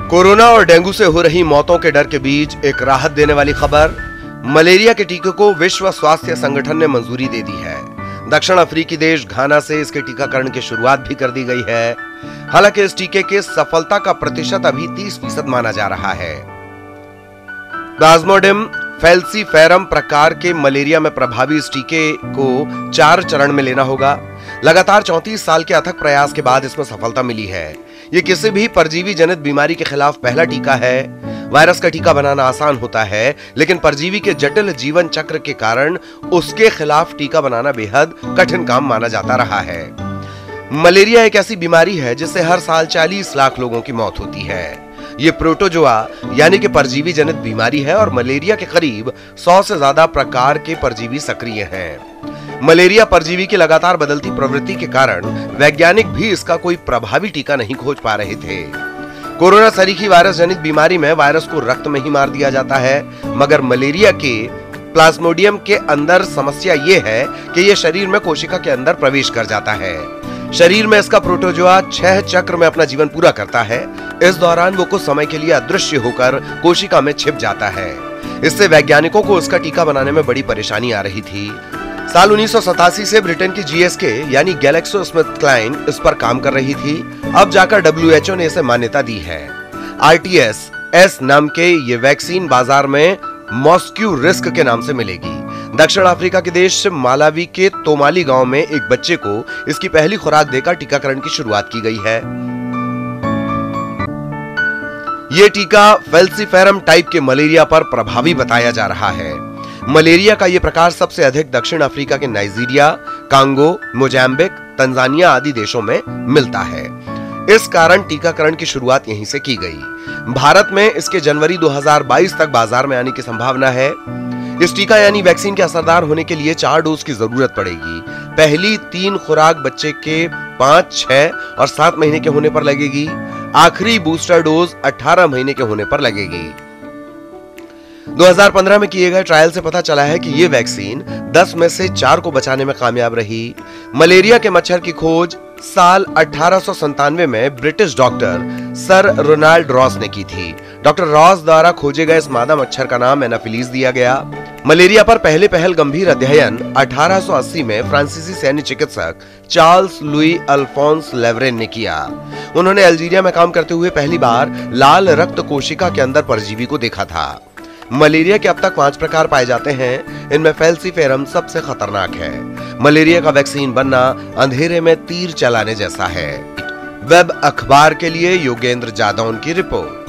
Corona और dengue से हो रही मौतों के डर के बीच एक राहत देने वाली खबर। मलेरिया के टीके को विश्व स्वास्थ्य संगठन ने मंजूरी दे दी है। दक्षिण अफ्रीकी देश घाना से इसके टीकाकरण की शुरुआत भी कर दी गई है। हालांकि इस टीके के सफलता का प्रतिशत अभी 30% माना जा रहा है। प्लाज्मोडियम फैल्सीफेरम प्रकार के मलेरिया में प्रभावी इस टीके को 4 चरण में लेना होगा। लगातार 34 साल के अथक प्रयास के बाद इसमें सफलता मिली है। ये किसी भी परजीवी जनित बीमारी के खिलाफ पहला टीका है। वायरस का टीका बनाना आसान होता है, लेकिन परजीवी के जटिल जीवन चक्र के कारण उसके खिलाफ टीका बनाना बेहद कठिन काम माना जाता रहा है। मलेरिया एक ऐसी बीमारी है जिससे हर साल 40 लाख लोगों की मौत होती है। ये प्रोटोजोआ यानी कि परजीवी जनित बीमारी है और मलेरिया के करीब 100 से ज्यादा प्रकार के परजीवी सक्रिय हैं। मलेरिया परजीवी की लगातार बदलती प्रवृत्ति के कारण वैज्ञानिक भी इसका कोई प्रभावी टीका नहीं खोज पा रहे थे। कोरोना सरीखी वायरस जनित बीमारी में वायरस को रक्त में ही मार दिया जाता है, मगर मलेरिया के प्लाज्मोडियम के अंदर समस्या ये है कि यह शरीर में कोशिका के अंदर प्रवेश कर जाता है। शरीर में इसका प्रोटोजोआ 6 चक्र में अपना जीवन पूरा करता है। इस दौरान वो कुछ समय के लिए अदृश्य होकर कोशिका में छिप जाता है। इससे वैज्ञानिकों को इसका टीका बनाने में बड़ी परेशानी आ रही थी। साल 1987 से ब्रिटेन की GSK यानी GlaxoSmithKline इस पर काम कर रही थी। अब जाकर WHO ने इसे मान्यता दी है। RTS-S नाम के ये वैक्सीन बाजार में मॉस्क्यू रिस्क के नाम से मिलेगी। दक्षिण अफ्रीका के देश मालावी के तोमाली गांव में एक बच्चे को इसकी पहली खुराक देकर टीकाकरण की शुरुआत की गई है। यह टीका फैल्सीफेरम टाइप के मलेरिया पर प्रभावी बताया जा रहा है। मलेरिया का यह प्रकार सबसे अधिक दक्षिण अफ्रीका के नाइजीरिया, कांगो, मोजाम्बिक, तंजानिया आदि देशों में मिलता है। इस कारण टीकाकरण की शुरुआत यहीं से की गई। भारत में इसके जनवरी 2022 तक बाजार में आने की संभावना है। इस टीका यानी वैक्सीन के असरदार होने के लिए 4 डोज की जरूरत पड़ेगी। पहली 3 खुराक बच्चे के 5, 6 और 7 महीने के होने पर लगेगी। आखिरी बूस्टर डोज 18 महीने के होने पर लगेगी। 2015 में किए गए ट्रायल से पता चला है कि यह वैक्सीन 10 में से 4 को बचाने में कामयाब रही। मलेरिया के मच्छर की खोज साल 1897 में British doctor sir Ronald Ross ने की थी। डॉक्टर रॉस द्वारा खोजे गए इस मादा मच्छर का नाम एनाफिलीज दिया गया। मलेरिया पर पहल गंभीर अध्ययन 1880 में फ्रांसीसी सैन्य चिकित्सक चार्ल्स लुई अल्फोंस लेवरेन ने किया। उन्होंने अल्जीरिया में काम करते हुए पहली बार लाल रक्त कोशिका के अंदर परजीवी को देखा था। मलेरिया के अब तक 5 प्रकार पाए जाते हैं। इनमें फैल्सीफेरम सबसे खतरनाक है। मलेरिया का वैक्सीन बनना अंधेरे में तीर चलाने जैसा है। वेब अखबार के लिए योगेंद्र जादौन की रिपोर्ट।